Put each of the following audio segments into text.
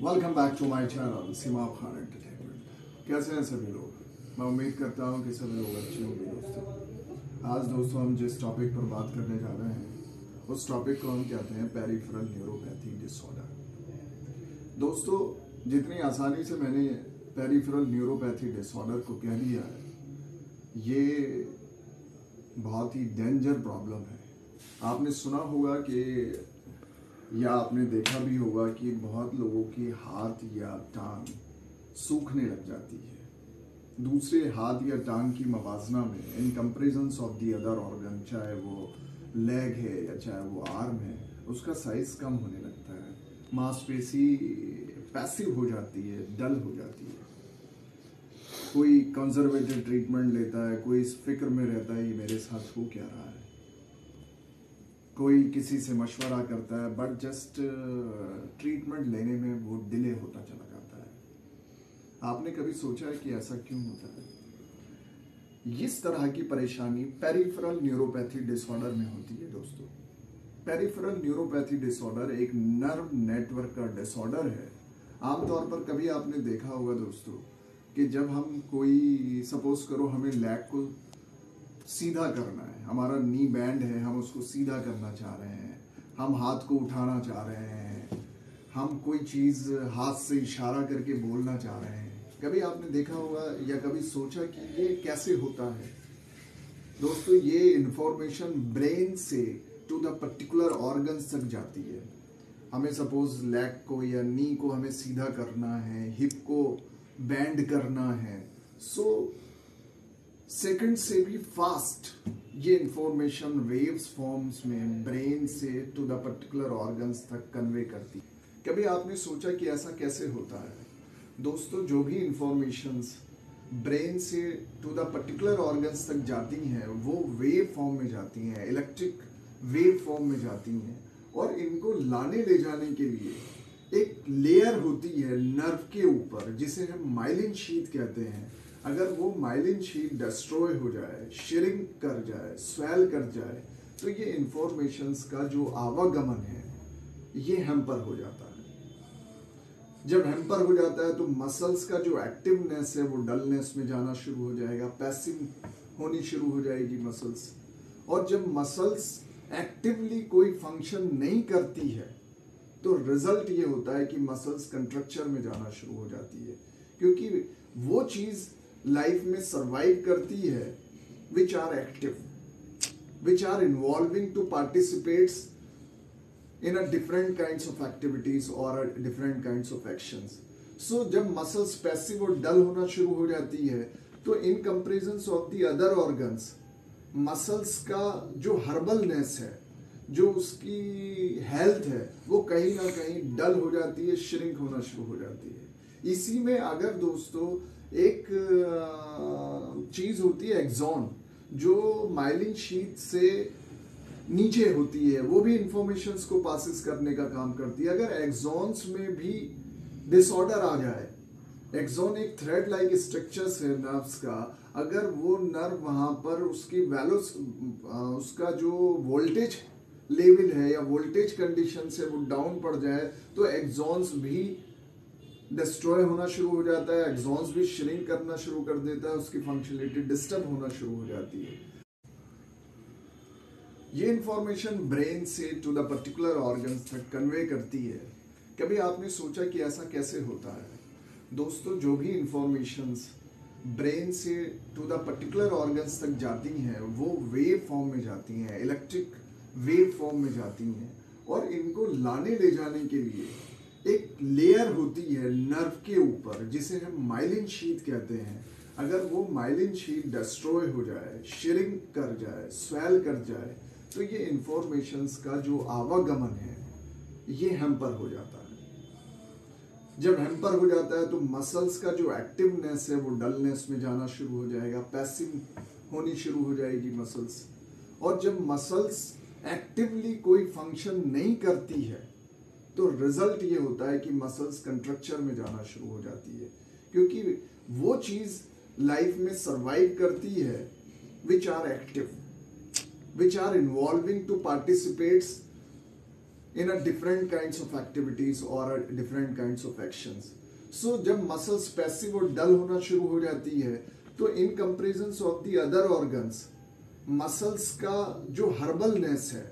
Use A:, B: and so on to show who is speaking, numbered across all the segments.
A: Welcome back to my channel Simab Khan entertainment. कैसे हैं सभी लोग? मैं उम्मीद करता हूं कि सभी लोग अच्छे होंगे। दोस्तों आज हम जिस टॉपिक पर बात करने जा रहे हैं उस टॉपिक को हम कहते हैं पेरिफेरल न्यूरोपैथी डिसऑर्डर। दोस्तों जितनी आसानी से मैंने पेरिफेरल न्यूरोपैथी डिसऑर्डर को कह दिया है, ये बहुत ही डेंजर प्रॉब्लम है। आपने सुना होगा कि या आपने देखा भी होगा कि बहुत लोगों के हाथ या टांग सूखने लग जाती है। दूसरे हाथ या टांग की मवाजना में in comparisons of the other organ, चाहे वो लेग है या चाहे वो आर्म है, उसका साइज कम होने लगता है। मांसपेशी पैसिव हो जाती है, डल हो जाती है। कोई कंजर्वेटिव ट्रीटमेंट लेता है, कोई इस फिक्र में रहता है ये मेरे साथ हो क्या रहा है, कोई किसी से मशवरा करता है, बट जस्ट ट्रीटमेंट लेने में वो डिले होता चला जाता है। आपने कभी सोचा है कि ऐसा क्यों होता है? इस तरह की परेशानी पेरिफेरल न्यूरोपैथी डिसऑर्डर में होती है। दोस्तों पेरिफेरल न्यूरोपैथी डिसऑर्डर एक नर्व नेटवर्क का डिसऑर्डर है। आमतौर पर कभी आपने देखा होगा दोस्तों कि जब हम कोई सपोज करो हमें लेग को सीधा करना है, हमारा नी बैंड है, हम उसको सीधा करना चाह रहे हैं, हम हाथ को उठाना चाह रहे हैं, हम कोई चीज हाथ से इशारा करके बोलना चाह रहे हैं। कभी आपने देखा होगा या कभी सोचा कि ये कैसे होता है? दोस्तों ये इंफॉर्मेशन ब्रेन से टू द पर्टिकुलर ऑर्गन्स तक जाती है। हमें सपोज लेग को या नी को हमें सीधा करना है, हिप को बैंड करना है, सो सेकंड से भी फास्ट ये इंफॉर्मेशन वेव्स फॉर्म्स में ब्रेन से टू द पर्टिकुलर ऑर्गन्स तक कन्वे करती। कभी आपने सोचा कि ऐसा कैसे होता है? दोस्तों जो भी इंफॉर्मेशंस ब्रेन से टू द पर्टिकुलर ऑर्गन्स तक जाती हैं वो वेव फॉर्म में जाती हैं, इलेक्ट्रिक वेव फॉर्म में जाती हैं, और इनको लाने ले जाने के लिए एक लेयर होती है नर्व के ऊपर जिसे हम माइलिन शीथ कहते हैं। अगर वो माइलिन शीट डिस्ट्रॉय हो जाए, श्रिंक कर जाए, स्वेल कर जाए, तो ये इंफॉर्मेशंस का जो आवागमन है ये हैम्पर हो जाता है। जब हैम्पर हो जाता है तो मसल्स का जो एक्टिवनेस है वो डलनेस में जाना शुरू हो जाएगा, पैसिव होनी शुरू हो जाएगी मसल्स। और जब मसल्स एक्टिवली कोई फंक्शन नहीं करती है तो रिजल्ट ये होता है कि मसल्स कंट्रक्चर में जाना शुरू हो जाती है, क्योंकि वो चीज लाइफ में सर्वाइव करती है which are active, which are involving to participates in a different kinds of activities और different kinds of actions. So जब मसल्स पैसिव और डल होना शुरू हो जाती है तो in comparisons of the other organs muscles का जो हर्बलनेस है, जो उसकी हेल्थ है, वो कहीं ना कहीं डल हो जाती है, श्रिंक होना शुरू हो जाती है। इसी में अगर दोस्तों एक चीज होती है एक्सॉन, जो माइलिन शीथ से नीचे होती है, वो भी इंफॉर्मेशंस को पासिस करने का काम करती है। अगर एक्सॉन्स में भी डिसऑर्डर आ जाए, एक्सॉन एक थ्रेड लाइक स्ट्रक्चर्स है नर्व्स का, अगर वो नर्व वहां पर उसकी वैल्यूज, उसका जो वोल्टेज लेवल है या वोल्टेज कंडीशन से वो डाउन पड़ जाए तो एक्सॉन्स भी डिस्ट्रॉय होना शुरू हो जाता है, एक्सॉन्स भी श्रिंक करना शुरू कर देता है, उसकी फंक्शनलिटी डिस्टर्ब होना शुरू हो जाती है। ये इंफॉर्मेशन ब्रेन से टू द पर्टिकुलर ऑर्गन्स तक कन्वे करती है। कभी आपने सोचा कि ऐसा कैसे होता है? दोस्तों जो भी इंफॉर्मेशंस ब्रेन से टू द पर्टिकुलर ऑर्गन्स तक जाती हैं वो वेव फॉर्म में जाती हैं, इलेक्ट्रिक वेव फॉर्म में जाती हैं, और इनको लाने ले जाने के लिए एक लेयर होती है नर्व के ऊपर जिसे हम माइलिन शीथ कहते हैं। अगर वो माइलिन शीथ डिस्ट्रॉय हो जाए, श्रिंक कर जाए, स्वेल कर जाए, तो ये इंफॉर्मेशंस का जो आवागमन है ये हैम्पर हो जाता है। जब हैम्पर हो जाता है तो मसल्स का जो एक्टिवनेस है वो डलनेस में जाना शुरू हो जाएगा, पैसिव होनी शुरू हो जाएगी मसल्स। और जब मसल्स एक्टिवली कोई फंक्शन नहीं करती है तो रिजल्ट ये होता है कि मसल्स कंट्रक्चर में जाना शुरू हो जाती है, क्योंकि वो चीज लाइफ में सर्वाइव करती है which are active, which are involving to participates in a different kinds of activities or different kinds of actions. So जब मसल्स पैसिव और डल होना शुरू हो जाती है तो in comparison of the other organs muscles का जो हर्बलनेस है,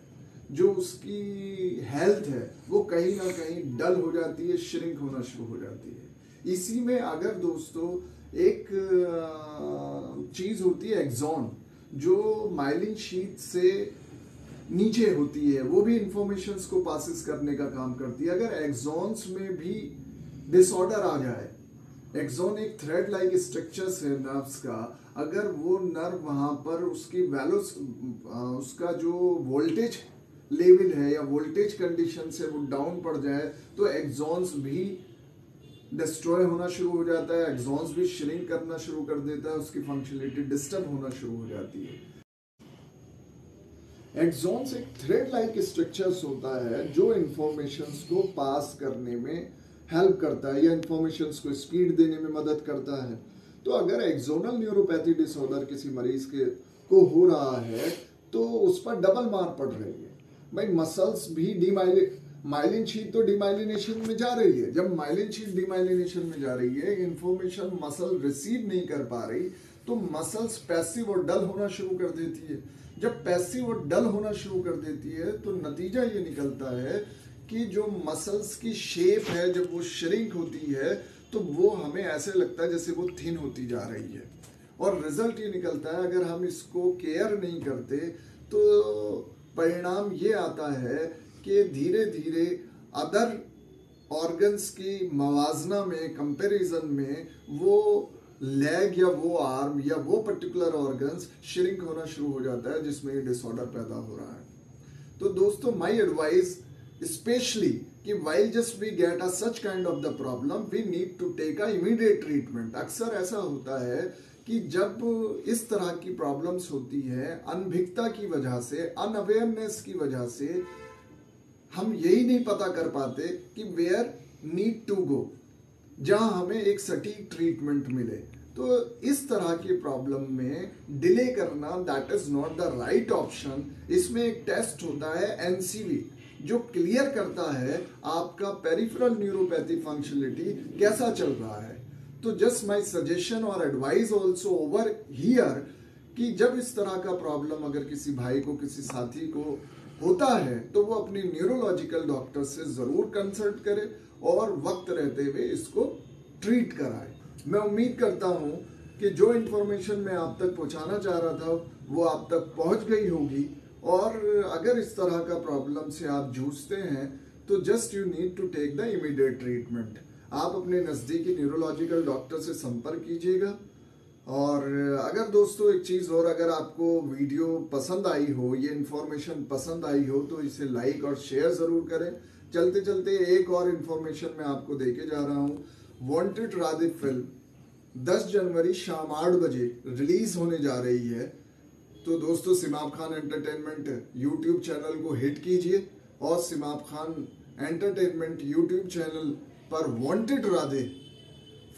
A: जो उसकी हेल्थ है, वो कहीं ना कहीं डल हो जाती है, श्रिंक होना शुरू हो जाती है। इसी में अगर दोस्तों एक चीज होती है एक्सॉन, जो माइलिन शीथ से नीचे होती है, वो भी इंफॉर्मेशंस को पासिस करने का काम करती है। अगर एक्सॉन्स में भी डिसऑर्डर आ जाए, एक्सॉन एक थ्रेड लाइक स्ट्रक्चर्स है नर्व्स का, अगर वो नर्व वहां पर उसकी वैल्यूज, उसका जो वोल्टेज लेवल है या वोल्टेज कंडीशन से वो डाउन पड़ जाए तो एक्सॉन्स भी डिस्ट्रॉय होना शुरू हो जाता है, एक्सॉन्स भी श्रिंक करना शुरू कर देता है, उसकी फंक्शनलिटी डिस्टर्ब होना शुरू हो जाती है। एक्सॉन्स एक थ्रेड लाइक स्ट्रक्चर्स होता है जो इंफॉर्मेशंस को पास करने में हेल्प करता है या इंफॉर्मेशंस को स्पीड देने में मदद करता है। तो अगर एक्सोनल न्यूरोपैथी डिसऑर्डर किसी मरीज को हो रहा है तो उस पर डबल मार पड़ रही है। भाई मसल्स भी माइलिन शीट तो डिमाइलिनेशन में जा रही है। जब माइलिन शीट डिमाइलिनेशन में जा रही है, इंफॉर्मेशन मसल रिसीव नहीं कर पा रही, तो मसल्स पैसिव और डल होना शुरू कर देती है। जब पैसिव और डल होना शुरू कर देती है तो नतीजा ये निकलता है कि जो मसल्स की शेप है, जब वो श्रिंक होती है तो वो हमें ऐसे लगता है जैसे वो थिन होती जा रही है। और रिजल्ट ये निकलता है, अगर हम इसको केयर नहीं करते तो परिणाम ये आता है कि धीरे धीरे अदर ऑर्गन्स की मवाजना में, कंपैरिजन में, वो लेग या वो आर्म या वो पर्टिकुलर ऑर्गन्स श्रिंक होना शुरू हो जाता है, जिसमें ये डिसऑर्डर पैदा हो रहा है। तो दोस्तों, माय एडवाइस स्पेशली कि while just we get a such kind of the problem, we need to take a immediate treatment। अक्सर ऐसा होता है कि जब इस तरह की प्रॉब्लम्स होती है, अनभिज्ञता की वजह से, अनअवेयरनेस की वजह से, हम यही नहीं पता कर पाते कि वेयर नीड टू गो, जहां हमें एक सटीक ट्रीटमेंट मिले। तो इस तरह की प्रॉब्लम में डिले करना that is not the right option. इसमें एक टेस्ट होता है एनसीवी, जो क्लियर करता है आपका पेरिफेरल न्यूरोपैथी फंक्शनलिटी कैसा चल रहा है। तो जस्ट माय सजेशन और एडवाइस आल्सो ओवर हियर कि जब इस तरह का प्रॉब्लम अगर किसी भाई को, किसी साथी को होता है तो वो अपनी न्यूरोलॉजिकल डॉक्टर से जरूर कंसल्ट करे और वक्त रहते हुए इसको ट्रीट कराए। मैं उम्मीद करता हूं कि जो इंफॉर्मेशन मैं आप तक पहुंचाना चाह रहा था वो आप तक पहुंच गई होगी। और अगर इस तरह का प्रॉब्लम से आप जूझते हैं तो just you need to take the immediate treatment. आप अपने नज़दीकी न्यूरोलॉजिकल डॉक्टर से संपर्क कीजिएगा। और अगर दोस्तों एक चीज़ और, अगर आपको वीडियो पसंद आई हो, ये इन्फॉर्मेशन पसंद आई हो, तो इसे लाइक और शेयर ज़रूर करें। चलते चलते एक और इन्फॉर्मेशन मैं आपको देके जा रहा हूँ। वांटेड राधे फिल्म 10 जनवरी शाम 8 बजे रिलीज होने जा रही है। तो दोस्तों, सिमाब खान एंटरटेनमेंट यूट्यूब चैनल को हिट कीजिए और सिमाब खान एंटरटेनमेंट यूट्यूब चैनल पर वांटेड राधे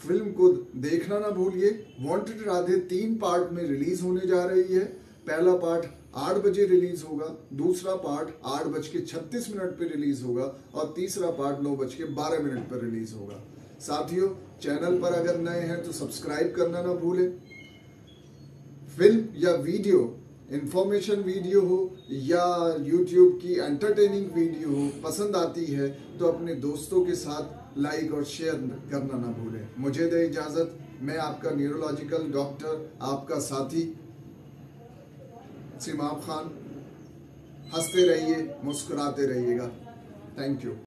A: फिल्म को देखना ना भूलिए। वांटेड राधे 3 पार्ट में रिलीज होने जा रही है। पहला पार्ट 8 बजे रिलीज होगा, दूसरा पार्ट 8:36 पे रिलीज होगा और तीसरा पार्ट 9:12 पर रिलीज होगा। साथियों, चैनल पर अगर नए हैं तो सब्सक्राइब करना ना भूलें। फिल्म या वीडियो, इंफॉर्मेशन वीडियो हो या यूट्यूब की एंटरटेनिंग वीडियो हो, पसंद आती है तो अपने दोस्तों के साथ लाइक और शेयर करना ना भूलें। मुझे दे इजाजत। मैं आपका न्यूरोलॉजिकल डॉक्टर, आपका साथी सिमाब खान। हंसते रहिए, मुस्कुराते रहिएगा। Thank you.